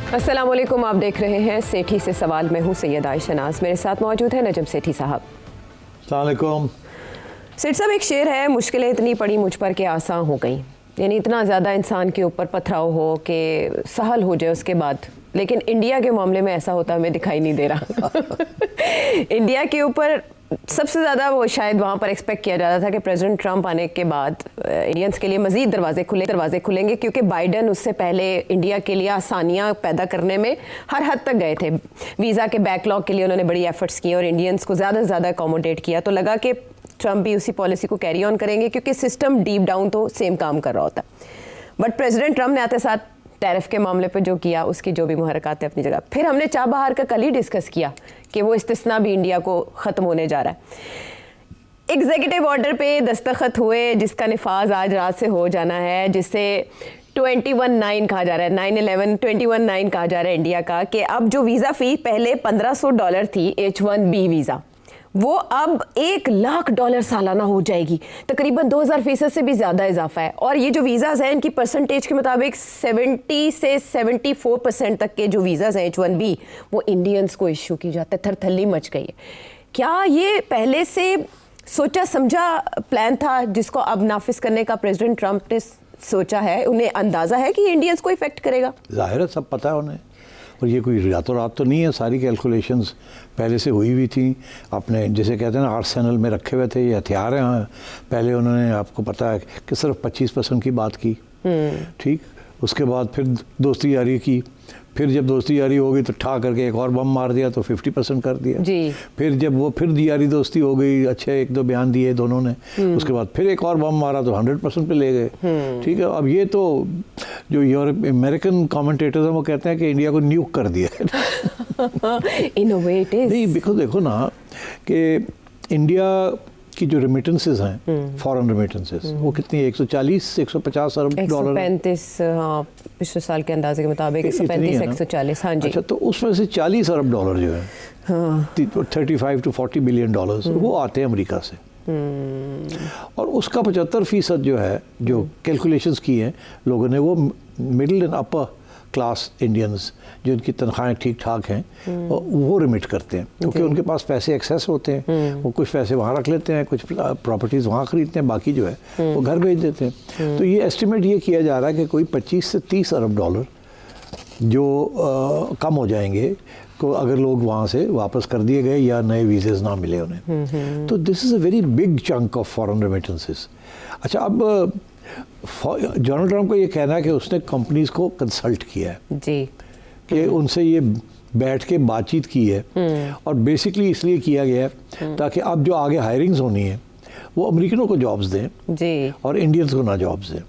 अस्सलाम वालेकुम, आप देख रहे हैं सेठी से सवाल। मैं हूं सैयदा आयशा नाज, मेरे साथ मौजूद है नजम सेठी साहब। अस्सलाम वालेकुम। सेठ साहब, एक शेर है, मुश्किलें इतनी पड़ी मुझ पर के आसान हो गई। यानी इतना ज़्यादा इंसान के ऊपर पथराव हो कि सहल हो जाए उसके बाद, लेकिन इंडिया के मामले में ऐसा होता हमें दिखाई नहीं दे रहा। इंडिया के ऊपर सबसे ज़्यादा वो शायद वहाँ पर एक्सपेक्ट किया जाता था कि प्रेसिडेंट ट्रंप आने के बाद इंडियंस के लिए मज़ीद दरवाजे खुलेंगे, क्योंकि बाइडन उससे पहले इंडिया के लिए आसानियाँ पैदा करने में हर हद तक गए थे। वीज़ा के बैकलॉग के लिए उन्होंने बड़ी एफर्ट्स किए और इंडियंस को ज़्यादा से ज़्यादा अकोमोडेट किया। तो लगा कि ट्रंप भी उसी पॉलिसी को कैरी ऑन करेंगे, क्योंकि सिस्टम डीप डाउन तो सेम काम कर रहा होता। बट प्रेसिडेंट ट्रंप ने आते साथ टैरिफ के मामले पे जो किया, उसकी जो भी मुहरकत है अपनी जगह। फिर हमने चाबहार का कल ही डिस्कस किया कि वो इस्तिस्ना भी इंडिया को ख़त्म होने जा रहा है। एग्जीक्यूटिव ऑर्डर पे दस्तखत हुए, जिसका निफाज आज रात से हो जाना है, जिसे 21-9 कहा जा रहा है, 9/11 21-9 कहा जा रहा है इंडिया का, कि अब जो वीज़ा फ़ी पहले $1500 थी H1B वीज़ा, वो अब $1,00,000 सालाना हो जाएगी। तकरीबन 2000% से भी ज़्यादा इजाफा है। और ये जो वीज़ाज़ हैं, इनकी परसेंटेज के मुताबिक 70 से 74% तक के जो वीज़ाज़ हैं H1B, वो इंडियंस को इशू की जाते हैं। थरथल्ली मच गई है। क्या ये पहले से सोचा समझा प्लान था, जिसको अब नाफिज करने का प्रेसिडेंट ट्रंप ने सोचा है? उन्हें अंदाज़ा है कि इंडियंस को इफेक्ट करेगा? ज़ाहिर है, सब पता है उन्हें। और ये कोई रातों रात तो नहीं है, सारी कैलकुलेशंस पहले से हुई हुई थी। अपने जैसे कहते हैं ना, आर्सेनल में रखे हुए थे ये हथियार हैं। पहले उन्होंने, आपको पता है कि सिर्फ 25% की बात की, ठीक। उसके बाद फिर दोस्ती यारी की, फिर जब दोस्ती यारी हो गई तो ठा करके एक और बम मार दिया, तो 50% कर दिया जी। फिर जब वो फिर यारी दोस्ती हो गई, अच्छे एक दो बयान दिए दोनों ने, उसके बाद फिर एक और बम मारा तो 100% पे ले गए, ठीक है। अब ये तो जो यूरोप अमेरिकन कमेंटेटर्स हैं वो कहते हैं कि इंडिया को न्यूक कर दिया इनोवेटिव नहीं, बिल्कुल। देखो ना कि इंडिया की जो रेमिटेंसेस हैं, फॉरेन रेमिटेंसेस, वो कितनी है? 140-150 अरब डॉलर, 135, हाँ, पिछले साल के अंदाजे के मुताबिक 135-140, हाँ जी। अच्छा, तो उसमें से 40 अरब डॉलर जो है, हाँ, 35 to 40 बिलियन डॉलर्स, वो आते हैं अमेरिका से। और उसका 75% जो है, जो कैलकुलेशंस की हैं लोगों ने, वो middle and upper class Indians, जो उनकी तनख्वाहें ठीक ठाक हैं, वो रिमिट करते हैं, क्योंकि उनके पास पैसे एक्सेस होते हैं। वो कुछ पैसे वहाँ रख लेते हैं, कुछ प्रॉपर्टीज़ वहाँ ख़रीदते हैं, बाकी जो है वो घर भेज देते हैं। तो ये एस्टिमेट ये किया जा रहा है कि कोई 25 से 30 अरब डॉलर जो कम हो जाएंगे को, अगर लोग वहाँ से वापस कर दिए गए या नए वीज़ेज़ ना मिले उन्हें। तो this is a very big chunk of foreign remittances. अच्छा, अब डोनाल्ड ट्रंप को ये कहना है कि उसने कंपनीज को कंसल्ट किया है जी, कि उनसे ये बैठ के बातचीत की है, और बेसिकली इसलिए किया गया है ताकि अब जो आगे हायरिंग्स होनी है वो अमेरिकनों को जॉब्स दें जी, और इंडियंस को ना जॉब्स दें।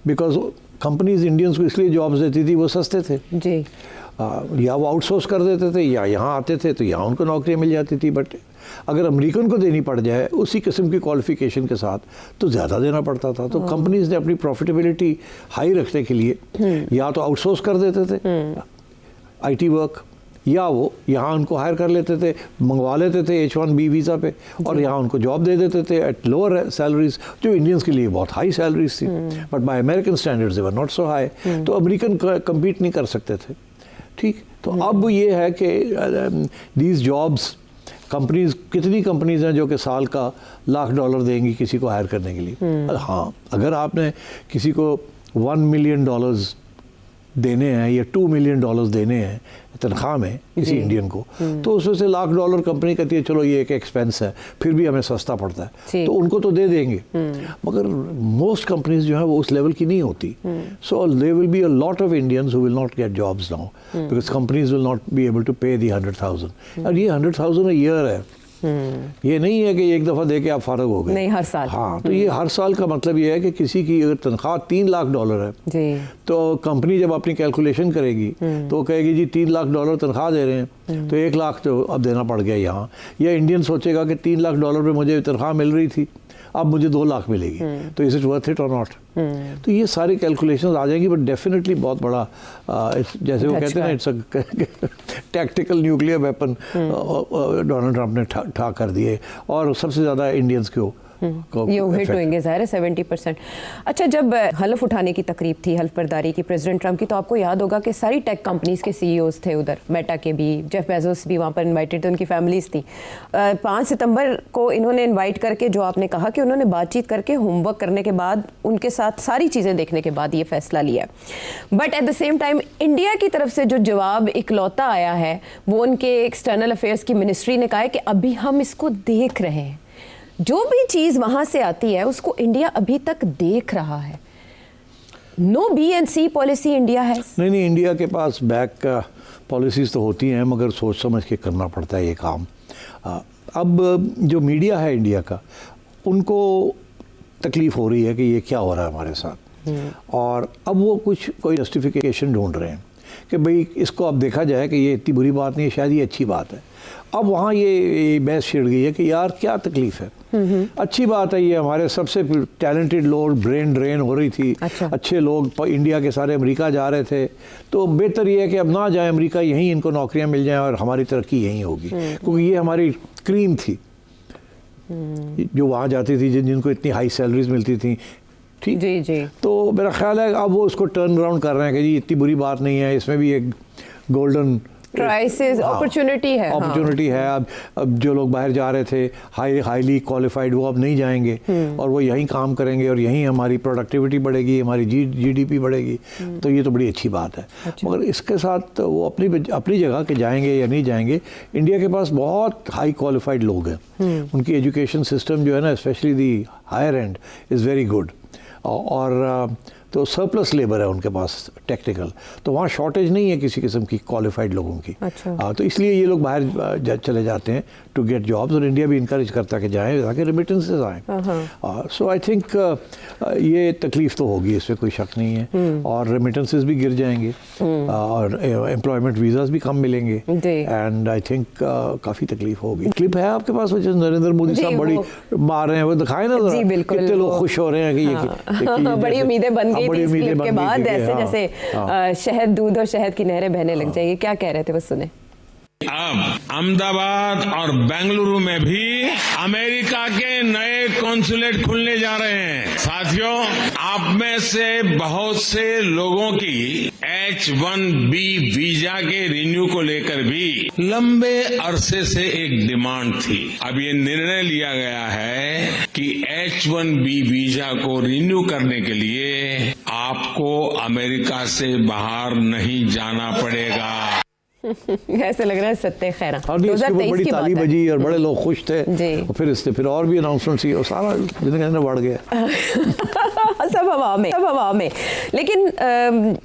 बिकॉज कंपनीज इंडियंस को इसलिए जॉब्स देती थी, वो सस्ते थे जी, या वो आउटसोर्स कर देते थे, या यहाँ आते थे तो यहाँ उनको नौकरियाँ मिल जाती थी। बट अगर अमेरिकन को देनी पड़ जाए उसी किस्म की क्वालिफिकेशन के साथ तो ज़्यादा देना पड़ता था। तो कंपनीज ने अपनी प्रॉफिटेबिलिटी हाई रखने के लिए या तो आउटसोर्स कर देते थे आईटी वर्क, या वो यहाँ उनको हायर कर लेते थे, मंगवा लेते थे H1B वीज़ा पे, और यहाँ उनको जॉब दे देते थे एट लोअर सैलरीज, जो इंडियंस के लिए बहुत हाई सैलरीज थी, but by American standards they were not so high. तो अमेरिकन कम्पीट नहीं कर सकते थे, ठीक। तो अब ये है कि दीज जॉब्स, कंपनीज, कितनी कंपनीज हैं जो कि साल का $1,00,000 देंगी किसी को हायर करने के लिए। हाँ, अगर आपने किसी को $1 मिलियन देने हैं या $2 मिलियन देने हैं तनख्वाह में किसी इंडियन को, तो उसमें से $1,00,000 कंपनी कहती है चलो ये एक एक्सपेंस है, फिर भी हमें सस्ता पड़ता है, तो उनको तो दे देंगे। मगर मोस्ट कंपनीज जो है वो उस लेवल की नहीं होती। So there will be a lot of Indians who will not get jobs now, because companies will not be able to pay the 100,000। और ये 100,000 अ ईयर है, ये नहीं है कि एक दफ़ा दे के आप फारग हो गए, नहीं, हर साल। हाँ, तो ये हर साल का मतलब ये है कि किसी की अगर तनख्वाह $3,00,000 है जी, तो कंपनी जब अपनी कैलकुलेशन करेगी तो कहेगी जी $3,00,000 तनख्वाह दे रहे हैं, तो 1,00,000 तो अब देना पड़ गया यहाँ। या इंडियन सोचेगा कि $3,00,000 पे मुझे तनख्वाह मिल रही थी, अब मुझे 2 लाख मिलेगी, तो इज इट वर्थ इट और नॉट। तो ये सारी कैलकुलेशंस आ जाएंगी, बट डेफिनेटली बहुत बड़ा जैसे वो कहते हैं ना, it's a tactical nuclear weapon Donald Trump ने ठा कर दिए, और सबसे ज़्यादा इंडियंस को ये हिट होंगे ज़ाहिर है 70%। अच्छा, जब हल्फ उठाने की तकरीब थी, हल्फ बर्दारी की प्रेसिडेंट ट्रंप की, तो आपको याद होगा कि सारी टेक कंपनीज के सीईओज थे उधर, मेटा के भी, जेफ बेजोस भी वहाँ पर इनवाइटेड थे, उनकी फैमिलीज थी। 5 सितंबर को इन्होंने इन्वाइट करके, जो आपने कहा कि उन्होंने बातचीत करके होमवर्क करने के बाद, उनके साथ सारी चीज़ें देखने के बाद ये फैसला लिया। But at the same time India की तरफ से जो जवाब इकलौता आया है वो उनके एक्सटर्नल अफेयर्स की मिनिस्ट्री ने कहा है कि अभी हम इसको देख रहे हैं। जो भी चीज़ वहाँ से आती है उसको इंडिया अभी तक देख रहा है। नो B&C पॉलिसी इंडिया है। नहीं, इंडिया के पास बैक पॉलिसीज़ तो होती हैं, मगर सोच समझ के करना पड़ता है ये काम। अब जो मीडिया है इंडिया का, उनको तकलीफ़ हो रही है कि ये क्या हो रहा है हमारे साथ, और अब वो कोई जस्टिफिकेशन ढूंढ रहे हैं कि भाई इसको अब देखा जाए कि ये इतनी बुरी बात नहीं है, शायद ये अच्छी बात है। अब वहाँ ये बहस छिड़ गई है कि यार क्या तकलीफ़ है, अच्छी बात है, ये हमारे सबसे टैलेंटेड लोग, ब्रेन ड्रेन हो रही थी। अच्छा। अच्छे लोग इंडिया के सारे अमेरिका जा रहे थे, तो बेहतर ये है कि अब ना जाए अमेरिका, यहीं इनको नौकरियाँ मिल जाएँ और हमारी तरक्की यहीं होगी, क्योंकि ये हमारी क्रीम थी जो वहाँ जाती थी, जिनको इतनी हाई सैलरीज मिलती थी। ठीक जी। तो मेरा ख्याल है अब वो उसको टर्न अराउंड कर रहे हैं कि जी इतनी बुरी बात नहीं है, इसमें भी एक गोल्डन क्राइसिस अपॉर्चुनिटी है। अपॉर्चुनिटी है। अब जो लोग बाहर जा रहे थे हाईली क्वालिफाइड, वो अब नहीं जाएंगे और वो यहीं काम करेंगे और यहीं हमारी प्रोडक्टिविटी बढ़ेगी, हमारी जीडीपी बढ़ेगी। तो ये तो बड़ी अच्छी बात है। अच्छा। मगर इसके साथ वो अपनी जगह के जाएंगे या नहीं जाएंगे, इंडिया के पास बहुत हाई क्वालिफाइड लोग हैं। उनकी एजुकेशन सिस्टम जो है ना, specially the higher end, is very good. और तो सरप्लस लेबर है उनके पास टेक्निकल, तो वहाँ शॉर्टेज नहीं है किसी किस्म की क्वालिफाइड लोगों की। अच्छा। तो इसलिए ये लोग बाहर चले जाते हैं टू गेट जॉब्स, और इंडिया भी इनकरेज करता है कि जाएँ ताकि रेमिटेंसेस आएँ। सो आई थिंक ये तकलीफ तो होगी, इसमें कोई शक नहीं है, और रेमिटेंसेस भी गिर जाएंगे और एम्प्लॉयमेंट वीज़ाज भी कम मिलेंगे, एंड आई थिंक काफ़ी तकलीफ होगी। क्लिप है आपके पास जो नरेंद्र मोदी साहब बड़ी मार रहे हैं, वो दिखाए ना कितने लोग खुश हो रहे हैं कि ये बड़ी उम्मीदें बन गई थी इस क्लिप के बाद, जैसे शहद, दूध और शहद की नहरें बहने लग जाएगी। क्या कह रहे थे वो सुने। अब अहमदाबाद और बेंगलुरु में भी अमेरिका के नए कॉन्सुलेट खुलने जा रहे हैं। साथियों, आप में से बहुत से लोगों की H-1B वीजा के रिन्यू को लेकर भी लंबे अरसे से एक डिमांड थी। अब ये निर्णय लिया गया है कि H-1B वीजा को रिन्यू करने के लिए आपको अमेरिका से बाहर नहीं जाना पड़ेगा। ऐसे लग रहा है सत्य खैरा। बड़ी ताली बजी और बड़े लोग खुश थे, और फिर और भी अनाउंसमेंट थी, और सारा जिंदगी बढ़ गया। सब हवा में। लेकिन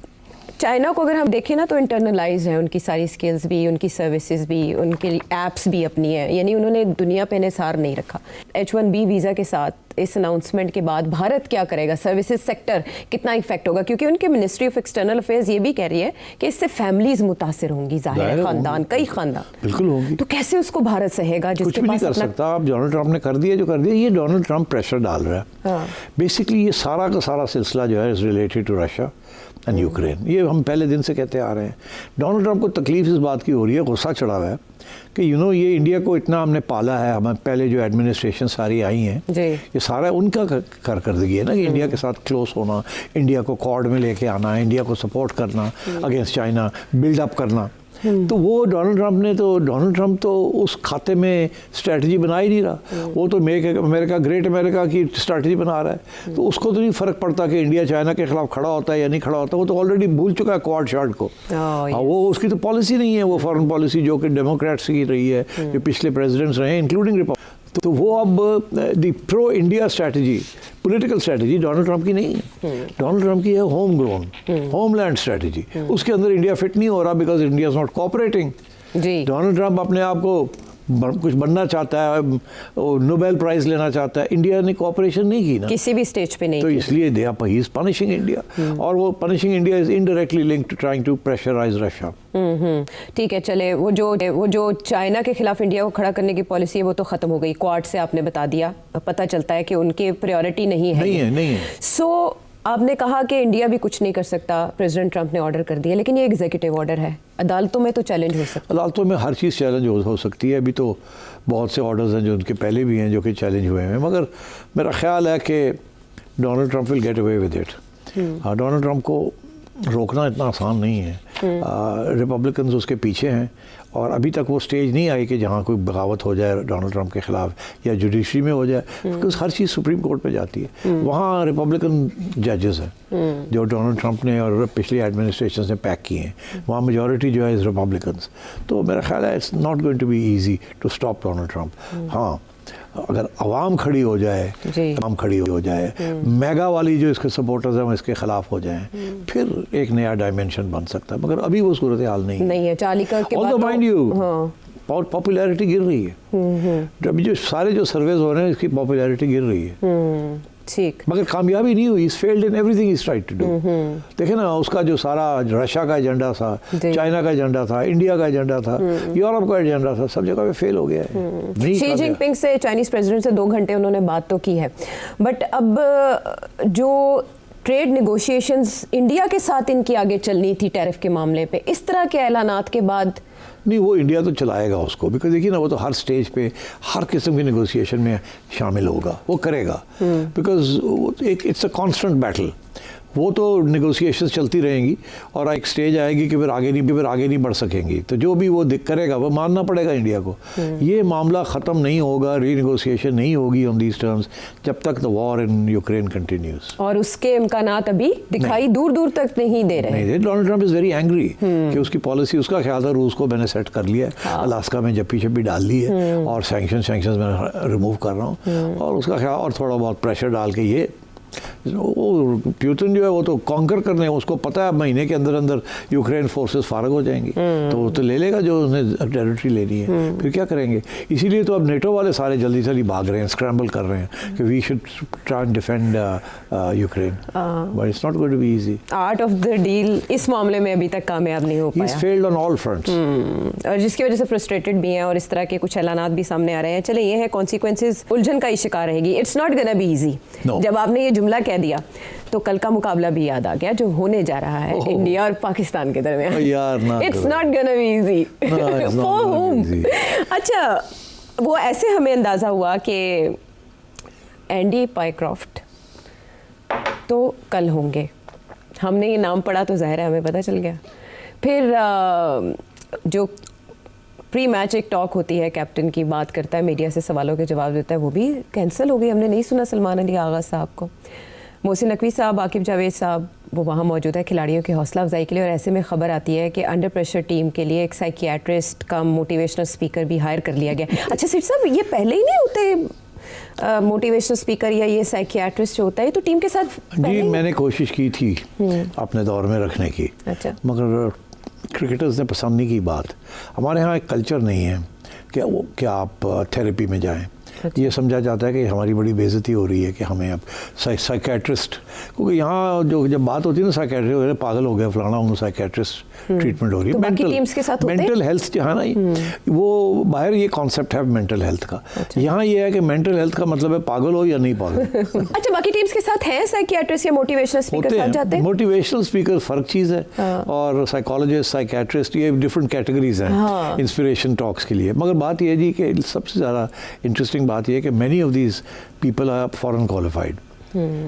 चाइना को अगर हम देखें ना, तो इंटरनलाइज है उनकी सारी स्किल्स भी, उनकी सर्विसेज भी, उनके एप्स भी अपनी है, यानी उन्होंने दुनिया पे निसार नहीं रखा। H-1B वीज़ा के साथ इस अनाउंसमेंट के बाद भारत क्या करेगा, सर्विसेज सेक्टर कितना इफेक्ट होगा, क्योंकि उनके मिनिस्ट्री ऑफ एक्सटर्नल अफेयर्स ये भी कह रही है कि इससे फैमिलीज मुतासिर होंगी, जाहिर खानदान, कई खानदान बिल्कुल होंगी। तो कैसे उसको भारत सहेगा? कुछ भी नहीं कर सकता। अब डोनाल्ड ट्रंप ने कर दिया जो कर दिया, ये डोनाल्ड ट्रंप प्रेशर डाल रहा है। बेसिकली ये सारा का सारा सिलसिला जो है is related to Russia and Ukraine. ये हम पहले दिन से कहते आ रहे हैं। डोनाल्ड ट्रंप को तकलीफ इस बात की हो रही है, गुस्सा चढ़ा हुआ है कि ये इंडिया को इतना हमने पाला है, हमें पहले जो एडमिनिस्ट्रेशन सारी आई हैं, ये सारा उनका कारकर्दगी है ना, कि इंडिया के साथ क्लोज होना, इंडिया को कॉर्ड में लेके आना, इंडिया को सपोर्ट करना अगेंस्ट चाइना, बिल्डअप करना। तो वो डोनाल्ड ट्रंप तो उस खाते में स्ट्रेटजी बना ही नहीं रहा। वो तो अमेरिका ग्रेट अमेरिका की स्ट्रेटजी बना रहा है। तो उसको तो नहीं फ़र्क पड़ता कि इंडिया चाइना के खिलाफ खड़ा होता है या नहीं खड़ा होता। वो तो ऑलरेडी भूल चुका है क्वाड शार्ट को। वो उसकी तो पॉलिसी नहीं है, वो फॉरेन पॉलिसी जो कि डेमोक्रेट्स की रही है, जो पिछले प्रेसिडेंट्स रहे हैं इंक्लूडिंग रिपब्लिक। तो वो अब the pro India strategy, political strategy Donald Trump की नहीं है। डोनाल्ड ट्रंप की है होम ग्रोन, होमलैंड स्ट्रैटेजी। उसके अंदर इंडिया फिट नहीं हो रहा because India is not cooperating. Donald Trump अपने आप को कुछ बनना चाहता है, नोबेल प्राइज लेना चाहता है, इंडिया ने कोऑपरेशन नहीं की ना, किसी भी स्टेज पे नहीं। तो इसलिए they are he is punishing India, और वो punishing India is indirectly linked to trying to pressurise Russia. ठीक है, चले वो जो चाइना के खिलाफ इंडिया को खड़ा करने की पॉलिसी है वो तो खत्म हो गई। क्वाड से आपने बता दिया, पता चलता है कि उनकी प्रायोरिटी नहीं है। नहीं है। सो आपने कहा कि इंडिया भी कुछ नहीं कर सकता, प्रेसिडेंट ट्रंप ने ऑर्डर कर दिया, लेकिन ये एग्जीक्यूटिव ऑर्डर है, अदालतों में तो चैलेंज हो सकता है। अदालतों में हर चीज़ चैलेंज हो सकती है। अभी तो बहुत से ऑर्डर्स हैं जो उनके पहले भी हैं जो कि चैलेंज हुए हैं, मगर मेरा ख्याल है कि Donald Trump will get away with it. Donald Trump को रोकना इतना आसान नहीं है। रिपब्लिकन्स उसके पीछे हैं और अभी तक वो स्टेज नहीं आई कि जहाँ कोई बगावत हो जाए डोनाल्ड ट्रंप के ख़िलाफ़ या जुडिशरी में हो जाए, because her cheese supreme court पे जाती है। वहाँ रिपब्लिकन जजेस हैं जो डोनाल्ड ट्रंप ने और पिछली एडमिनिस्ट्रेशन ने पैक किए हैं, वहाँ मेजॉरिटी जो है इज़ रिपब्लिकन्स। तो मेरा ख्याल है it's not going to be easy to stop Donald Trump. हाँ, अगर आवाम खड़ी हो जाए, आवाम खड़ी हो जाए, मेगा वाली जो इसके सपोर्टर्स हैं वो इसके खिलाफ हो जाएं, फिर एक नया डायमेंशन बन सकता है, मगर अभी वो सूरत हाल नहीं है। चालिका के बाद माइंड यू पॉपुलैरिटी गिर रही है। अभी जो सारे जो सर्वेज हो रहे हैं इसकी पॉपुलैरिटी गिर रही है, ठीक, मगर कामयाबी नहीं हुई। Is failed in everything is tried to do. देखे ना, उसका जो सारा रशिया का एजेंडा था, चाइना का एजेंडा था, इंडिया का एजेंडा था, यूरोप का एजेंडा था, सब जगह पे फेल हो गया है। शी जिनपिंग से, चाइनीज प्रेसिडेंट से 2 घंटे उन्होंने बात तो की है, बट अब जो ट्रेड नेगोशिएशंस इंडिया के साथ इनकी आगे चलनी थी टैरिफ के मामले पे, इस तरह के ऐलानात के बाद नहीं, वो इंडिया तो चलाएगा उसको, बिकॉज देखिए ना, वो तो हर स्टेज पे हर किस्म की नेगोशिएशन में शामिल होगा, वो करेगा, बिकॉज एक इट्स अ कांस्टेंट बैटल। वो तो नेगोशिएशंस चलती रहेंगी और एक स्टेज आएगी कि फिर आगे नहीं बढ़ सकेंगी, तो जो भी वो करेगा वो मानना पड़ेगा इंडिया को। ये मामला ख़त्म नहीं होगा, रीनेगोशिएशन नहीं होगी ऑन दीज टर्म्स जब तक the war in Ukraine continues. और उसके इम्कानात अभी दिखाई दूर दूर तक नहीं दे रहे। Donald Trump is very angry कि उसकी पॉलिसी, उसका ख्याल था रूस को मैंने सेट कर लिया है, अलास्का में जप्पी डाल ली है और सैंक्शंस मैं रिमूव कर रहा हूँ, और उसका ख्याल और थोड़ा बहुत प्रेशर डाल के ये वो प्यूतिन जो है वो तो कॉन्कर करने, उसको पता है महीने के अंदर अंदर यूक्रेन फोर्सेस फारग हो जाएंगी, तो वो तो ले लेगा जो उसने टेरिटरी लेनी है, फिर क्या करेंगे। इसीलिए तो अब नेटो वाले सारे जल्दी जल्दी भाग रहे हैं, स्क्रैम्बल कर रहे हैं कि we should try and defend Ukraine, but it's not going to be easy. Art of the deal इस मामले में अभी तक कामयाब नहीं हो पाया। He is failed on all fronts, और जिसकी वजह से फ्रस्ट्रेटेड भी हैं और इस तरह के कुछ ऐलानात भी सामने आ रहे हैं। चले, ये है कॉन्सिक्वेंसेस, उलझन का ही शिकार रहेगी। It's not gonna be easy. जब आपने ये जुमला कह दिया तो कल का मुकाबला भी याद आ गया जो होने जा रहा है इंडिया और पाकिस्तान के दरमियान। यार, it's not gonna be easy for home. अच्छा, वो ऐसे हमें अंदाजा हुआ कि एंडी पाइक्रॉफ्ट तो कल होंगे, हमने ये नाम पढ़ा तो जाहिर है हमें पता चल गया। फिर जो प्री मैच एक टॉक होती है, कैप्टन की बात करता है, मीडिया से सवालों के जवाब देता है, वो भी कैंसिल हो गई। हमने नहीं सुना सलमान अली आगा साहब को। मोहसिन नकवी साहब, आकिब जावेद साहब वो वहाँ मौजूद है खिलाड़ियों की हौसला अफजाई के लिए, और ऐसे में खबर आती है कि अंडर प्रेशर टीम के लिए एक साइकियाट्रिस्ट का मोटिवेशनल स्पीकर भी हायर कर लिया गया। अच्छा सिर साहब, ये पहले ही नहीं होते मोटिवेशनल स्पीकर या ये साइकियाट्रिस्ट जो होता है, तो टीम के साथ जी मैंने कोशिश की थी अपने दौर में रखने की, अच्छा, मगर क्रिकेटर्स ने पसंद नहीं की बात। हमारे यहाँ एक कल्चर नहीं है कि आप थेरेपी में जाएं। ये समझा जाता है कि हमारी बड़ी बेइज्जती हो रही है कि हमें अब साइकेट्रिस्ट, क्योंकि यहाँ जो जब बात होती है ना साइकेट्रिस्ट पागल हो गया फलाना, उनको साइकेट्रिस्ट ट्रीटमेंट हो रही है। तो बाकी टीम्स के साथ मेंटल हेल्थ जो है ना, वो बाहर ये कॉन्सेप्ट है मेंटल हेल्थ का। अच्छा। यहाँ ये है कि मेंटल हेल्थ का मतलब है पागल हो या नहीं पागल। अच्छा, बाकी टीम्स के साथ है साइकियाट्रिस्ट या मोटिवेशनल स्पीकर साथ जाते हैं? मोटिवेशनल स्पीकर फर्क चीज़ है, और साइकोलॉजिस्ट, साइकियाट्रिस्ट ये डिफरेंट कैटेगरीज हैं इंस्पिरेशन टॉक्स के लिए। मगर बात यह जी कि सबसे ज़्यादा इंटरेस्टिंग बात यह है कि many of these people are foreign qualified,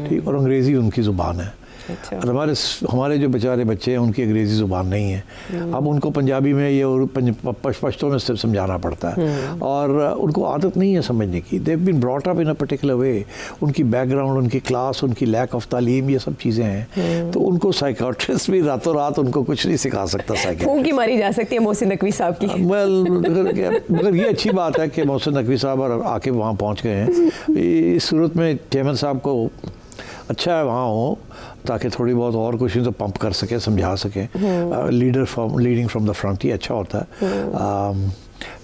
ठीक, और अंग्रेज़ी उनकी ज़ुबान है। अच्छा। और हमारे जो बेचारे बच्चे हैं उनकी अंग्रेज़ी ज़ुबान नहीं है, अब उनको पंजाबी में ये और पश्तो में सिर्फ समझाना पड़ता है, और उनको आदत नहीं है समझने की। They have been brought up in a particular way, उनकी बैकग्राउंड, उनकी क्लास, उनकी लैक ऑफ तालीम, ये सब चीज़ें हैं। तो उनको साइकियाट्रिस्ट भी रातों रात उनको कुछ नहीं सिखा सकता। फूंकी मारी जा सकती है मोहसिन नकवी साहब की। मगर ये अच्छी बात है कि मोहसिन नकवी साहब और आके वहाँ पहुँच गए हैं। इस सूरत में चेयरमैन साहब को अच्छा है वहाँ हो, ताकि थोड़ी बहुत और कुछ तो पंप कर सके, समझा सके। लीडिंग फ्रॉम द फ्रंट, ये अच्छा होता है।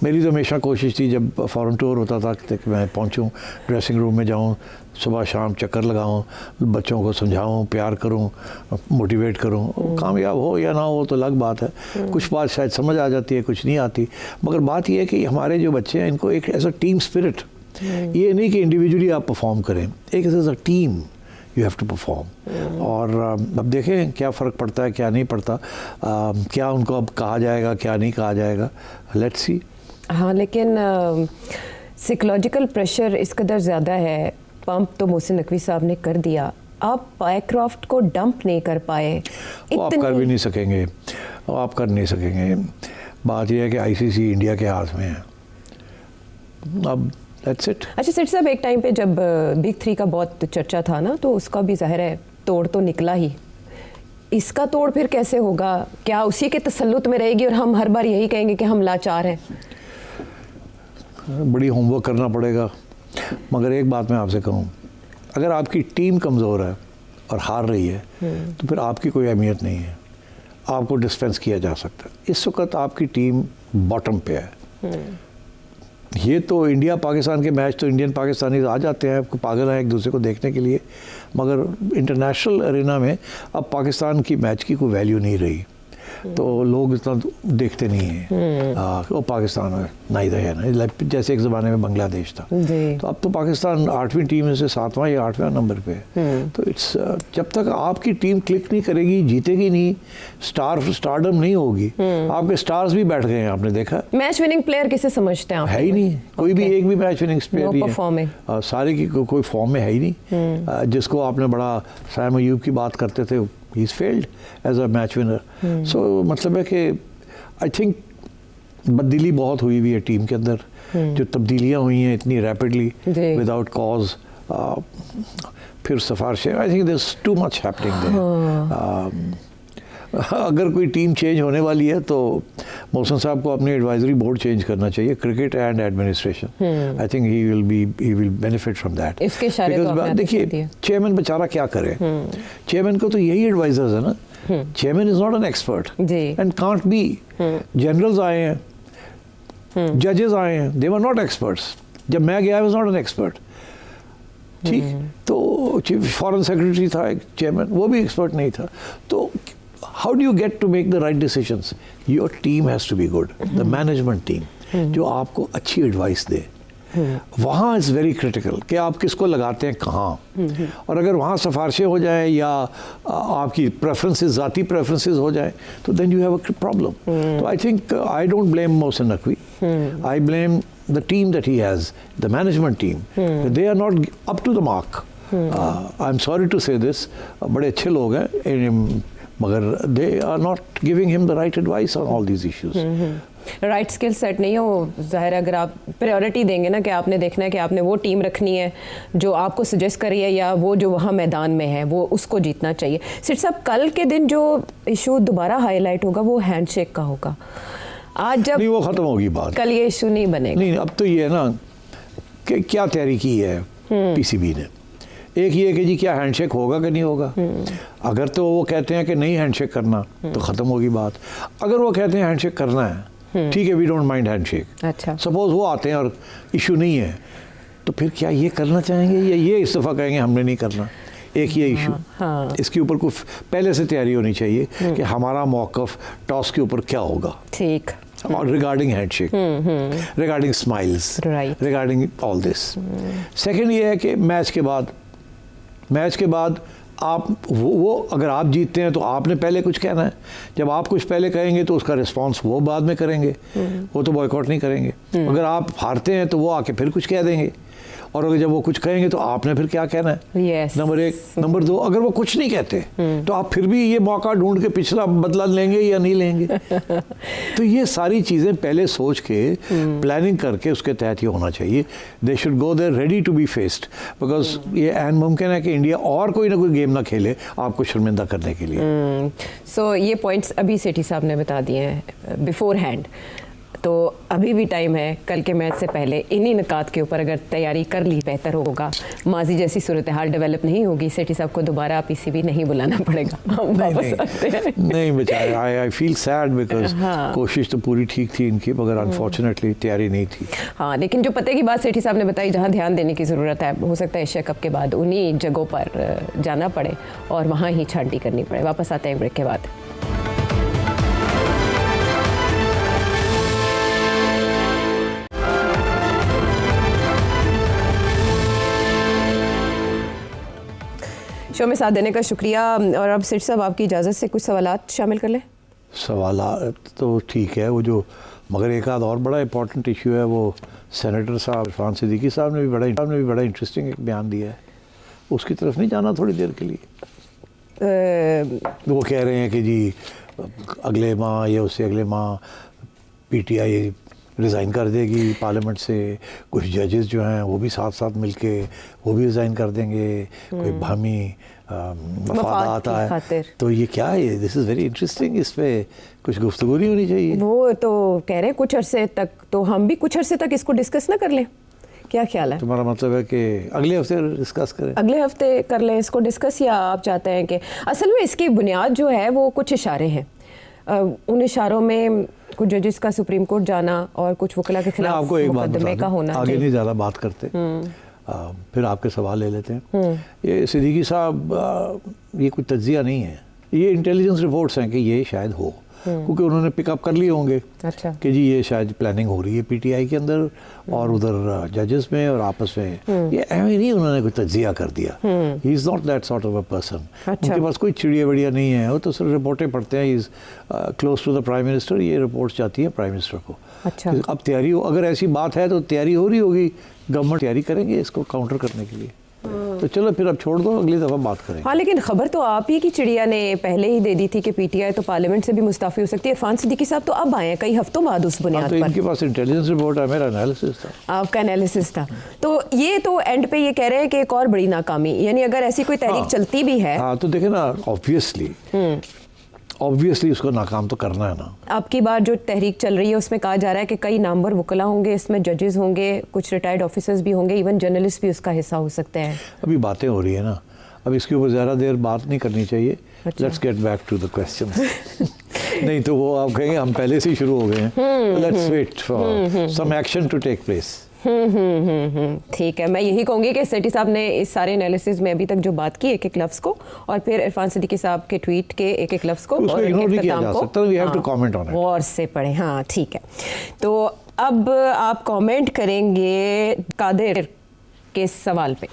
मेरी तो हमेशा कोशिश थी जब फॉरेन टूर होता था कि मैं पहुँचूँ, ड्रेसिंग रूम में जाऊँ, सुबह शाम चक्कर लगाऊँ, बच्चों को समझाऊँ, प्यार करूँ, मोटिवेट करूँ। कामयाब हो या ना हो तो अलग बात है, कुछ बात शायद समझ आ जाती है, कुछ नहीं आती। मगर बात यह है कि हमारे जो बच्चे हैं इनको एक एज अ टीम स्पिरिट, ये नहीं कि इंडिविजुअली आप परफॉर्म करें, एक as a team you have to perform. और अब देखें क्या फ़र्क पड़ता है क्या नहीं पड़ता, क्या उनको अब कहा जाएगा क्या नहीं कहा जाएगा, लेट्स सी। हाँ, लेकिन साइकोलॉजिकल प्रेशर इस कदर ज़्यादा है। पंप तो मोहसिन नकवी साहब ने कर दिया, आप पायक्रॉफ्ट को डंप नहीं कर पाए। वो आप कर भी नहीं सकेंगे, वो आप कर नहीं सकेंगे। बात यह है कि आईसीसी इंडिया के हाथ में है अब, दैट्स इट। अच्छा सेठ साहब, एक टाइम पे जब बिग 3 का बहुत चर्चा था ना, तो उसका भी ज़ाहिर है तोड़ तो निकला ही। इसका तोड़ फिर कैसे होगा? क्या उसी के तसल्लुत में रहेगी और हम हर बार यही कहेंगे कि हम लाचार हैं? बड़ी होमवर्क करना पड़ेगा। मगर एक बात मैं आपसे कहूँ, अगर आपकी टीम कमज़ोर है और हार रही है तो फिर आपकी कोई अहमियत नहीं है, आपको डिस्पेंस किया जा सकता है। इस वक्त आपकी टीम बॉटम पे है। ये तो इंडिया पाकिस्तान के मैच तो इंडियन पाकिस्तानी आ जाते हैं, पागल हैं एक दूसरे को देखने के लिए, मगर इंटरनेशनल अरेना में अब पाकिस्तान की मैच की कोई वैल्यू नहीं रही, तो लोग इतना देखते नहीं हैं। वो पाकिस्तान है ना, इधर है ना, जैसे एक ज़माने में बांग्लादेश था। तो अब तो पाकिस्तान 8वीं टीम में से 7वां या 8वां नंबर पे। तो इट्स जब तक आपकी टीम क्लिक नहीं करेगी, जीतेगी नहीं, स्टारडम नहीं होगी। आपके स्टार्स भी बैठ गए हैं, आपने देखा। मैच विनिंग प्लेयर किसे समझते हैं आप? है ही नहीं, कोई भी एक भी मैच विनिंग प्लेयर नहीं है। सारे की कोई फॉर्म में है ही नहीं। जिसको आपने बड़ा सैम अयूब की बात करते थे, he is failed as a match winner. So मतलब है कि आई थिंक बदली बहुत हुई हुई है टीम के अंदर। जो तब्दीलियां हुई हैं इतनी रैपिडली विदाउट कॉज, फिर सिफारिशें, I think there is too much happening there. अगर कोई टीम चेंज होने वाली है तो मोहसिन साहब को अपनी एडवाइजरी बोर्ड चेंज करना चाहिए, cricket and administration. I think he will benefit from that. इसके इशारे तो आपने देखिए चेयरमैन बेचारा क्या करे, चेयरमैन को तो यही एडवाइजर्स है ना। Chairman is not an expert and can't be. Generals आए हैं, जजेस आए हैं, दे वर नॉट एक्सपर्ट्स। जब मैं गया, I was not an expert. ठीक, तो फॉरेन सेक्रेटरी था एक चेयरमैन, वो भी एक्सपर्ट नहीं था। तो how do you get to make the right decisions? Your team has to be good, the management team, जो आपको अच्छी एडवाइस दे। वहाँ इज़ वेरी क्रिटिकल कि आप किसको लगाते हैं कहाँ। और अगर वहाँ सिफारिशें हो जाए या आपकी प्रेफरेंसेस, ज़ाती प्रेफरेंसेस हो जाए, तो then you have a problem. तो I think I don't blame Mohsin Naqvi, I blame the team that he has, the management team. They are not up to the mark. I'm sorry to say this, बड़े अच्छे लोग हैं, मगर they are not giving him the right advice on all these issues. Right skill set नहीं है वो। ज़ाहिर है अगर आप प्रायोरिटी देंगे ना कि आपने देखना है कि आपने वो टीम रखनी है जो आपको सजेस्ट करी है या वो जो वहाँ मैदान में है, वो उसको जीतना चाहिए। सिर्फ साहब, कल के दिन जो इशू दोबारा हाईलाइट होगा वो हैंडशेक का होगा। आज जब नहीं, वो ख़त्म होगी बात, कल ये इशू नहीं बनेगा। नहीं, अब तो ये है ना कि क्या तैयारी की है पीसीबी ने। एक ये कि जी क्या हैंडशेक होगा कि नहीं होगा। अगर तो वो कहते हैं कि नहीं हैंडशेक करना तो ख़त्म होगी बात। अगर वो कहते हैं हैंडशेक करना है, ठीक है, वी डोंट माइंड हैंडशेक। अच्छा, सपोज वो आते हैं और इशू नहीं है, तो फिर क्या ये करना चाहेंगे या ये इस्तीफा कहेंगे हमने नहीं करना। एक ये इशू, इसके ऊपर कुछ पहले से तैयारी होनी चाहिए कि हमारा मौक़िफ़ टॉस के ऊपर क्या होगा। ठीक, regarding handshake, regarding smiles, right, regarding all this. Second ये है कि मैच के बाद आप वो अगर आप जीतते हैं तो आपने पहले कुछ कहना है। जब आप कुछ पहले कहेंगे तो उसका रिस्पांस वो बाद में करेंगे, वो तो बॉयकॉट नहीं करेंगे। अगर आप हारते हैं तो वो आके फिर कुछ कह देंगे, और अगर जब वो कुछ कहेंगे तो आपने फिर क्या कहना है। yes. नंबर एक। नंबर दो, अगर वो कुछ नहीं कहते तो आप फिर भी ये मौका ढूंढ के पिछला बदला लेंगे या नहीं लेंगे। तो ये सारी चीज़ें पहले सोच के प्लानिंग करके उसके तहत ये होना चाहिए। They should go there ready to be faced, because ये एन मुमकिन है कि इंडिया और कोई ना कोई गेम ना खेले आपको शर्मिंदा करने के लिए। सो ये पॉइंट्स अभी सेठी साहब ने बता दिए हैं बिफोर हैंड, तो अभी भी टाइम है। कल के मैच से पहले इन्हीं निकात के ऊपर अगर तैयारी कर ली बेहतर होगा। माजी जैसी सूरत हाल डेवलप नहीं होगी, सेठी साहब को दोबारा पीसीबी नहीं बुलाना पड़ेगा। हम वापस आते हैं। नहीं बेचारे, आई फील सैड बिकॉज कोशिश तो पूरी ठीक थी इनकी, मगर अनफॉर्चुनेटली तैयारी नहीं थी। हाँ, लेकिन जो पते की बात सेठी साहब ने बताई, जहाँ ध्यान देने की ज़रूरत है, हो सकता है एशिया कप के बाद उन्हीं जगहों पर जाना पड़े और वहाँ ही छांटी करनी पड़े। वापस आते हैं ब्रेक के बाद। शो में साथ देने का शुक्रिया। और अब सिर साहब आपकी इजाज़त से कुछ सवालात शामिल कर लें। सवाल तो ठीक है वो जो, मगर एक आध और बड़ा इंपॉर्टेंट इशू है, वो सेनेटर साहब इरफान सिद्दीकी साहब ने भी बड़ा इंटरेस्टिंग एक बयान दिया है, उसकी तरफ नहीं जाना थोड़ी देर के लिए। वो कह रहे हैं कि जी अगले माह या उससे अगले माह पीटीआई रिज़ाइन कर देगी पार्लियामेंट से, कुछ जजेस जो हैं वो भी साथ साथ मिलके वो भी रिज़ाइन कर देंगे, कोई बाहमी मफाद आता है। तो ये क्या है, दिस इज़ वेरी इंटरेस्टिंग, इस पर कुछ गुफ्तगू नहीं होनी चाहिए। वो तो कह रहे हैं कुछ अरसे तक, तो हम भी कुछ अरसे तक इसको डिस्कस ना कर लें, क्या ख्याल है? तुम्हारा मतलब है कि अगले हफ्ते डिस्कस करें? अगले हफ्ते कर लें इसको डिस्कस, या आप चाहते हैं कि असल में इसकी बुनियाद जो है वो कुछ इशारे हैं, उन इशारों में कुछ जजेस का सुप्रीम कोर्ट जाना और कुछ वकला के खिलाफ आपको एक बात मुकदमे का होना। आगे नहीं ज़्यादा बात करते, फिर आपके सवाल ले लेते हैं। ये सिद्दीकी साहब, ये कोई तज्जिया नहीं है, ये इंटेलिजेंस रिपोर्ट्स हैं कि ये शायद हो, क्योंकि उन्होंने पिकअप कर लिए होंगे अच्छा कि जी ये शायद प्लानिंग हो रही है पीटीआई के अंदर और उधर जजेस में और आपस में। ये ऐਵੇਂ नहीं उन्होंने कोई तज्जिया कर दिया, he is not that sort of a person. उनके पास कोई चिड़िया विड़िया नहीं है, वो तो सिर्फ रिपोर्टें पढ़ते हैं। He is close to the prime minister, ये रिपोर्ट जाती है प्राइम मिनिस्टर को। अच्छा, अब तैयारी हो, अगर ऐसी बात है तो तैयारी हो रही होगी, गवर्नमेंट तैयारी करेंगे इसको काउंटर करने के लिए। तो चलो फिर अब छोड़ दो, अगली दफ़ा बात करेंगे। हाँ, लेकिन खबर तो आप ही की चिड़िया ने पहले ही दे दी थी कि पीटीआई तो पार्लियामेंट से भी मुस्ताफ़ी हो सकती है। इरफान सिद्दीकी साहब तो अब आए हैं कई हफ्तों बाद उस बुनियाद तो पर। इनके पास इंटेलिजेंस रिपोर्ट है, मेरा एनालिसिस था। आपका एनालिसिस था, तो ये तो एंड पे ये कह रहे हैं कि एक और बड़ी नाकामी, यानी अगर ऐसी कोई तहरीक चलती भी है। हाँ, तो देखे ना, ऑब्वियसली उसको नाकाम तो करना है ना। आपकी बार जो तहरीक चल रही है उसमें कहा जा रहा है कि कई नामवर वकला होंगे, इसमें जजेस होंगे, कुछ रिटायर्ड ऑफिसर्स भी होंगे, इवन जर्नलिस्ट भी उसका हिस्सा हो सकते हैं। अभी बातें हो रही है ना, अब इसके ऊपर ज़्यादा देर बात नहीं करनी चाहिए। Let's get back to the question. नहीं तो वो आप कहेंगे हम पहले से ही शुरू हो गए हैं। Let's wait for some action to take place. ठीक है, मैं यही कहूँगी कि सेठी साहब ने इस सारे एनालिसिस में अभी तक जो बात की, एक एक लफ्ज़ को, और फिर इरफान सिद्दीकी साहब के ट्वीट के एक एक लफ्ज़ को और इख्तिताम को गौर से पढ़ें। हाँ ठीक है, तो अब आप कमेंट करेंगे कादिर के सवाल पे।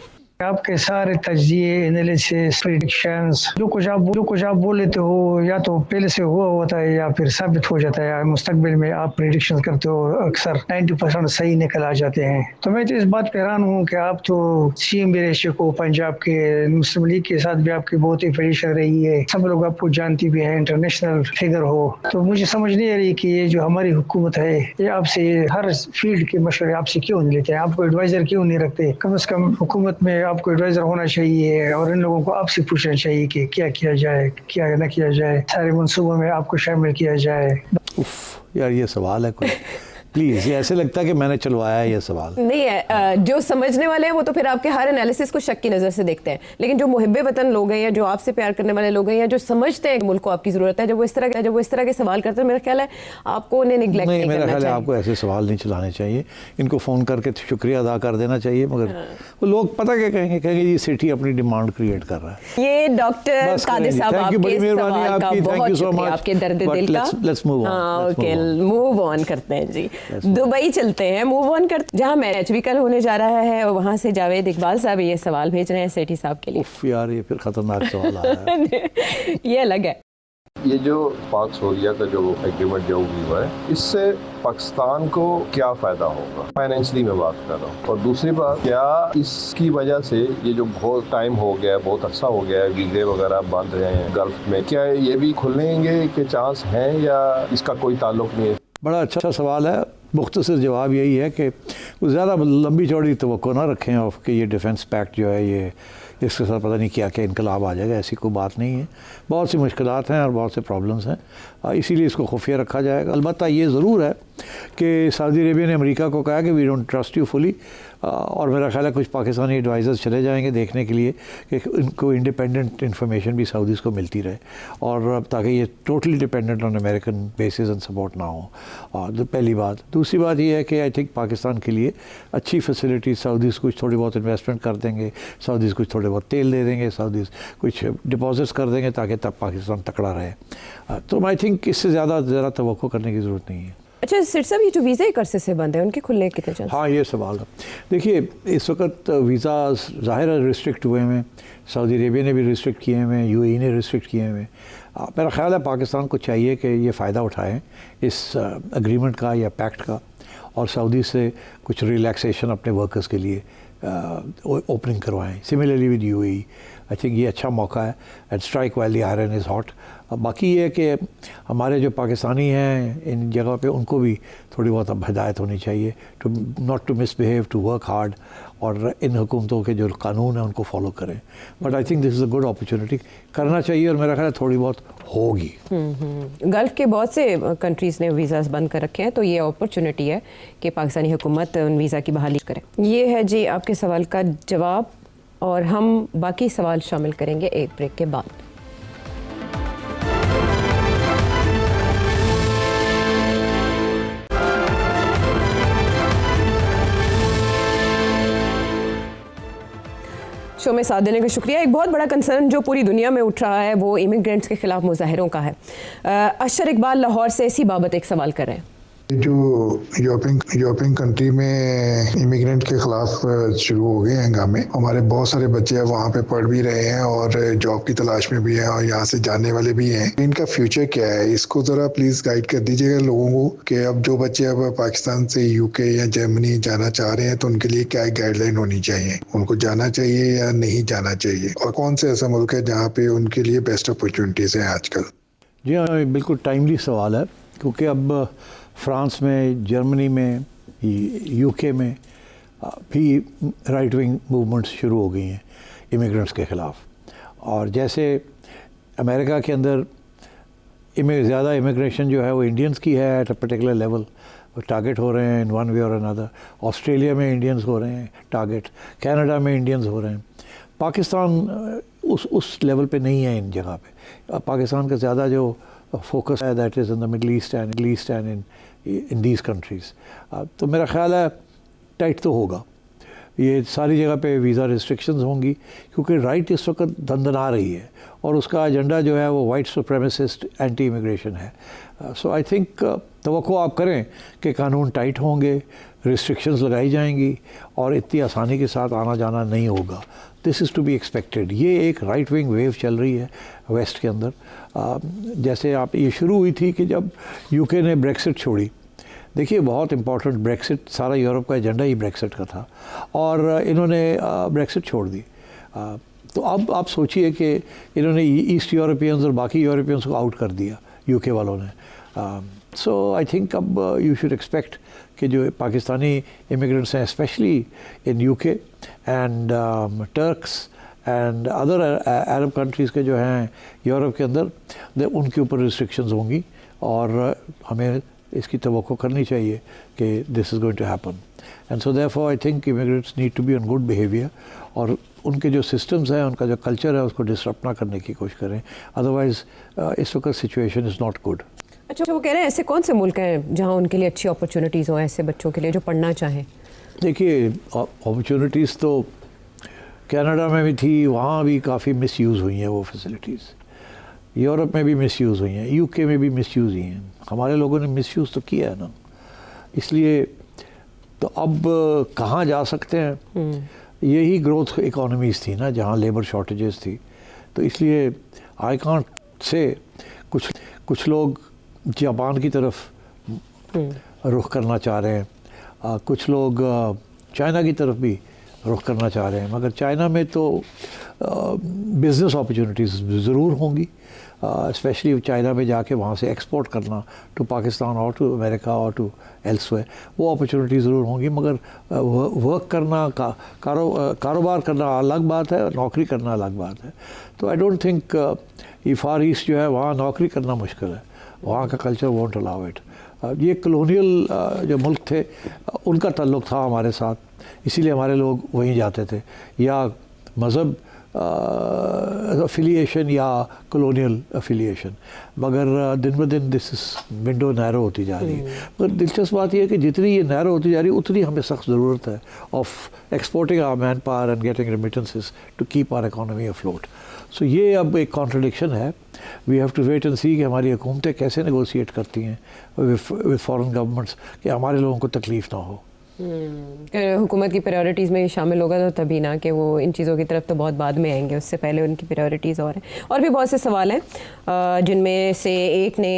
आपके सारे तज्जिए, एनालिसिस, प्रेडिक्शंस, जो कुछ आप बोल लेते हो, या तो पहले से हुआ होता है या फिर साबित हो जाता है। मुस्तकबिल में आप प्रेडिक्शंस करते हो, अक्सर 90% सही निकल आ जाते हैं। तो मैं तो इस बात पे हैरान हूँ कि आप तो सीएम भी रह चुके हो, पंजाब के मुस्लिम लीग के साथ भी आपकी बहुत ही प्रेडिक्शन रही है, सब लोग आपको जानती भी है, इंटरनेशनल फिगर हो। तो मुझे समझ नहीं आ रही कि ये जो हमारी हुकूमत है, ये आपसे हर फील्ड के मशवरे आपसे क्यों नहीं लेते हैं, आपको एडवाइजर क्यों नहीं रखते? कम से कम हुकूमत में आपको एडवाइजर होना चाहिए और इन लोगों को आपसे पूछना चाहिए कि क्या किया जाए, क्या न किया जाए, सारे मंसूबों में आपको शामिल किया जाए। उफ यार, ये सवाल है कोई? प्लीज़, ये ऐसे लगता है कि मैंने चलवाया है ये सवाल। नहीं है, जो समझने वाले हैं वो तो फिर आपके हर एनालिसिस को शक की नज़र से देखते हैं, लेकिन जो मुहिब्बे वतन लोग हैं या जो आपसे प्यार करने वाले लोग हैं या जो समझते हैं कि मुल्क को आपकी ज़रूरत है, जब वो इस तरह के सवाल करते हैं, मेरा ख्याल है आपको उन्हें निगलेक्ट नहीं करना चाहिए। मेरा ख्याल है आपको ऐसे सवाल नहीं चलाने चाहिए, इनको फ़ोन करके शुक्रिया अदा कर देना चाहिए। मगर वो लोग पता क्या कहेंगे ये सिटी अपनी डिमांड क्रिएट कर रहा है। ये डॉक्टर कादिर साहब, आपके सवाल का बहुत शुक्रिया, आपके दर्द दिल का। Let's move on. Okay, move on करते हैं जी, दुबई चलते हैं, मूव ऑन करते, जहां मैच भी कल होने जा रहा है, और वहां से जावेद इकबाल साहब ये सवाल भेज रहे हैं सेठी साहब के लिए। यार ये फिर खतरनाक सवाल आया है। ये अलग है। ये जो पाक सोरिया का जो एग्रीमेंट जो हुआ है, इससे पाकिस्तान को क्या फ़ायदा होगा? फाइनेंशियली मैं बात कर रहा हूँ। और दूसरी बात, क्या इसकी वजह से ये जो बहुत टाइम हो गया है, बहुत अच्छा हो गया है, वीज़े वगैरह बंद रहे हैं गल्फ में, क्या ये भी खुलेंगे के चांस हैं या इसका कोई ताल्लुक नहीं है? बड़ा अच्छा सवाल है। मुख्तसर जवाब यही है कि ज़्यादा लंबी चौड़ी तवक्को ना रखें और कि ये डिफेंस पैक्ट जो है ये इसके साथ पता नहीं क्या क्या इनकलाब आ जाएगा, ऐसी कोई बात नहीं है। बहुत सी मुश्किलात हैं और बहुत से प्रॉब्लम्स हैं, इसीलिए इसको खुफिया रखा जाएगा। अलबत्ता ये ज़रूर है कि सऊदी अरेबिया ने अमेरिका को कहा कि we don't trust you fully, और मेरा ख्याल है कुछ पाकिस्तानी एडवाइज़र्स चले जाएंगे देखने के लिए कि इनको इंडिपेंडेंट इन्फॉर्मेशन भी सऊदीज़ को मिलती रहे, और ताकि ये totally dependent on American basis and support ना हो। और पहली बात। दूसरी बात ये है कि आई थिंक पाकिस्तान के लिए अच्छी फैसिलिटीज़, सऊदीज़ कुछ थोड़ी बहुत इन्वेस्टमेंट कर देंगे, सऊदीज़ कुछ थोड़े बहुत तेल दे देंगे, सऊदीज़ कुछ डिपॉजिट्स कर देंगे ताकि तब पाकिस्तान तकड़ा रहे। तो आई थिंक इससे ज़्यादा तवक्को करने की ज़रूरत नहीं है। अच्छा सिर साहब, ये जो वीज़ा एक अरसे से बंद है, उनके खुलने के कितने चांस? हाँ, ये सवाल है। देखिए, इस वक्त वीज़ा ज़ाहिर है रिस्ट्रिक्ट हुए हैं। सऊदी अरेबिया ने भी रिस्ट्रिक्ट किए हुए हैं, यूएई ने रिस्ट्रिक्ट किए हुए हैं। मेरा ख्याल है पाकिस्तान को चाहिए कि ये फ़ायदा उठाएं इस एग्रीमेंट का या पैक्ट का, और सऊदी से कुछ रिलैक्सेशन अपने वर्कर्स के लिए ओपनिंग करवाएं। Similarly with UAE, I think ये अच्छा मौका है। एंड स्ट्राइक वाली आयरन इज़ हॉट। बाकी ये है कि हमारे जो पाकिस्तानी हैं इन जगह पे, उनको भी थोड़ी बहुत अब हिदायत होनी चाहिए to not to misbehave, to work hard, और इन हुकूमतों के जो कानून हैं उनको फॉलो करें। But I think this is a good opportunity, करना चाहिए, और मेरा ख्याल है थोड़ी बहुत होगी। गल्फ़ के बहुत से कंट्रीज़ ने वीज़ास बंद कर रखे हैं, तो ये अपॉर्चुनिटी है कि पाकिस्तानी हुकूमत उन वीज़ा की बहाली करे। ये है जी आपके सवाल का जवाब, और हम बाकी सवाल शामिल करेंगे एक ब्रेक के बाद। शो में साथ देने का शुक्रिया। एक बहुत बड़ा कंसर्न जो पूरी दुनिया में उठ रहा है वो इमिग्रेंट्स के खिलाफ मुजाहिरों का है। अशर इकबाल लाहौर से इसी बाबत एक सवाल कर रहे हैं। जो यूरोपियन कंट्री में इमिग्रेंट के खिलाफ शुरू हो गए हैं हंगामे। हमारे बहुत सारे बच्चे वहाँ पे पढ़ भी रहे हैं और जॉब की तलाश में भी हैं, और यहाँ से जाने वाले भी हैं। इनका फ्यूचर क्या है, इसको ज़रा प्लीज़ गाइड कर दीजिएगा लोगों को कि अब जो बच्चे अब पाकिस्तान से यूके या जर्मनी जाना चाह रहे हैं तो उनके लिए क्या गाइडलाइन होनी चाहिए, उनको जाना चाहिए या नहीं जाना चाहिए, और कौन से ऐसा मुल्क है जहाँ पे उनके लिए बेस्ट अपॉर्चुनिटीज़ हैं आजकल। जी हाँ, बिल्कुल टाइमली सवाल है, क्योंकि अब फ्रांस में, जर्मनी में, यूके में भी राइट विंग मूवमेंट्स शुरू हो गई हैं इमिग्रेंट्स के ख़िलाफ़। और जैसे अमेरिका के अंदर ज़्यादा इमिग्रेशन जो है वो इंडियंस की है at a particular level, target हो रहे हैं इन वन वे और अनदर। ऑस्ट्रेलिया में इंडियंस हो रहे हैं टारगेट, कनाडा में इंडियंस हो रहे हैं। पाकिस्तान उस लेवल पे नहीं है इन जगह पे। पाकिस्तान का ज़्यादा जो फोकस है that is in the middle east and in these countries. तो मेरा ख्याल है टाइट तो होगा, ये सारी जगह पे वीज़ा रिस्ट्रिक्शंस होंगी, क्योंकि राइट इस वक्त दंदना रही है और उसका एजेंडा जो है वो वाइट सुप्रेमेसिस्ट एंटी इमिग्रेशन है। सो आई थिंक तवक्को आप करें कि कानून टाइट होंगे, रिस्ट्रिक्शंस लगाई जाएंगी और इतनी आसानी के साथ आना जाना नहीं होगा। This is to be expected. ये एक राइट विंग वेव चल रही है वेस्ट के अंदर। जैसे आप ये शुरू हुई थी कि जब यूके ने ब्रेक्सिट छोड़ी। देखिए, बहुत इंपॉर्टेंट ब्रेक्सिट, सारा यूरोप का एजेंडा ही ब्रेक्सिट का था, और इन्होंने ब्रेक्सिट छोड़ दी। तो अब आप सोचिए कि इन्होंने ईस्ट यूरोपियंस और बाकी यूरोपियंस को आउट कर दिया यूके वालों ने। सो आई थिंक अब यू शुड एक्सपेक्ट कि जो पाकिस्तानी इमिग्रेंट्स हैं, specially in UK and Turks and other Arab countries के जो हैं यूरोप के अंदर, उनके ऊपर रिस्ट्रिक्शंस होंगी, और हमें इसकी तवक्को करनी चाहिए कि this is going to happen. And so therefore I think immigrants need to be on good behaviour, और उनके जो सिस्टम्स हैं, उनका जो कल्चर है, उसको डिसरप्ट ना करने की कोशिश करें। अदरवाइज़ इस वक्त सिचुएशन इज़ नॉट गुड। अच्छा, वो कह रहे हैं ऐसे कौन से मुल्क हैं जहाँ उनके लिए अच्छी अपॉर्चुनिटीज़ हो ऐसे बच्चों के लिए जो पढ़ना चाहें? देखिए, अपॉर्चुनिटीज़ तो कनाडा में भी थी, वहाँ भी काफ़ी मिसयूज़ हुई हैं वो फैसिलिटीज़। यूरोप में भी मिसयूज़ हुई हैं, यूके में भी मिसयूज़ हुई हैं। हमारे लोगों ने मिसयूज़ तो किया है ना, इसलिए तो अब कहाँ जा सकते हैं? यही ग्रोथ इकोनॉमीज़ थी ना, जहाँ लेबर शॉर्टेजेस थी। तो इसलिए आई कांट से कुछ लोग जापान की तरफ रुख करना चाह रहे हैं, कुछ लोग चाइना की तरफ भी रुख करना चाह रहे हैं, मगर चाइना में तो बिज़नेस अपॉर्चुनिटीज़ ज़रूर होंगी, स्पेशली चाइना में जाके वहाँ से एक्सपोर्ट करना टू पाकिस्तान और टू अमेरिका और टू एल्सवेयर, वो अपॉर्चुनिटी ज़रूर होंगी। मगर वर्क करना, कारोबार करना अलग बात है, नौकरी करना अलग बात है। तो आई डोंट थिंक ये फार ईस्ट जो है वहाँ नौकरी करना मुश्किल है, वहाँ का कल्चर वोंट अलाउ इट। ये कॉलोनियल जो मुल्क थे उनका ताल्लुक़ था हमारे साथ, इसीलिए हमारे लोग वहीं जाते थे, या मज़हब अफिलिएशन या कॉलोनियल अफिलिएशन, मगर दिन ब दिन दिस विंडो नैरो होती जा रही है। मगर दिलचस्प बात यह है कि जितनी ये नैरो होती जा रही है उतनी हमें सख्त ज़रूरत है of exporting our manpower and getting remittances to keep our economy afloat. So ये अब एक कॉन्ट्रडिक्शन है। We have to wait and see कि हमारी हुकूमतें कैसे नेगोशिएट करती हैं विद फॉरेन गवर्नमेंट्स कि हमारे लोगों को तकलीफ़ ना हो। हुकूमत की प्रायोरिटीज़ में शामिल होगा तो तभी ना, कि वो इन चीज़ों की तरफ तो बहुत बाद में आएंगे, उससे पहले उनकी प्रायोरिटीज़ और हैं। और भी बहुत से सवाल हैं जिनमें से एक ने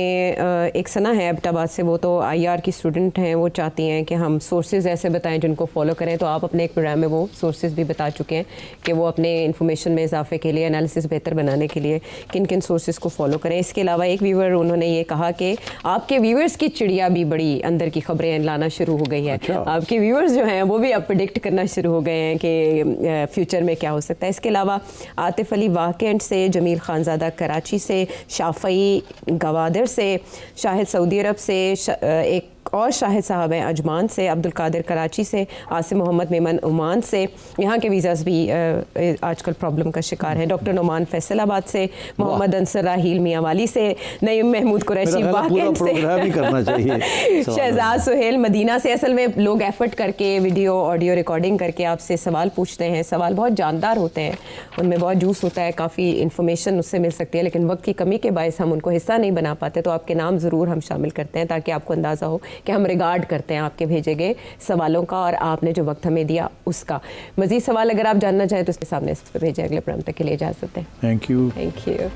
एक सना है एबटाबाद से, वो तो IR की स्टूडेंट हैं, वो चाहती हैं कि हम सोर्सेज ऐसे बताएं जिनको फॉलो करें। तो आप अपने एक प्रोग्राम में वो सोर्सेज भी बता चुके हैं कि वो अपने इन्फॉर्मेशन में इजाफे के लिए, एनालिसिस बेहतर बनाने के लिए किन किन सोर्सेज को फॉलो करें। इसके अलावा एक व्यूवर उन्होंने ये कहा कि आपके व्यूवर्स की चिड़िया भी बड़ी अंदर की खबरें लाना शुरू हो गई है। अच्छा। के व्यूअर्स जो हैं वो भी अब प्रेडिक्ट करना शुरू हो गए हैं कि फ्यूचर में क्या हो सकता है। इसके अलावा आतिफ अली वाकेंट से, जमील खानज़ादा कराची से, शाफई गवादर से, शाहिद सऊदी अरब से, एक और शाहिद साहब हैं अजमान से, अब्दुल कादिर कराची से, आसिम मोहम्मद मेमन ओमान से। यहाँ के वीज़ास भी आजकल प्रॉब्लम का शिकार हैं। डॉक्टर नोमान फैसलाबाद से, मोहम्मद अंसर राहील मियांवाली से, नईम महमूद कुरैशी वाकेंट से, शहजाद सुहेल मदीना से। असल में लोग एफर्ट करके वीडियो ऑडियो रिकॉर्डिंग करके आपसे सवाल पूछते हैं। सवाल बहुत जानदार होते हैं, उनमें बहुत जूस होता है, काफ़ी इन्फॉर्मेशन उससे मिल सकती है, लेकिन वक्त की कमी के बायस हम उनको हिस्सा नहीं बना पाते। तो आपके नाम ज़रूर हम शामिल करते हैं ताकि आपको अंदाज़ा हो कि हम रिगार्ड करते हैं आपके भेजे गए सवालों का और आपने जो वक्त हमें दिया उसका। मज़ीद सवाल अगर आप जानना चाहें तो उसके सामने इस पर भेजें। अगले प्रोग्राम तक के लिए इजाज़त दें। Thank you. Thank you.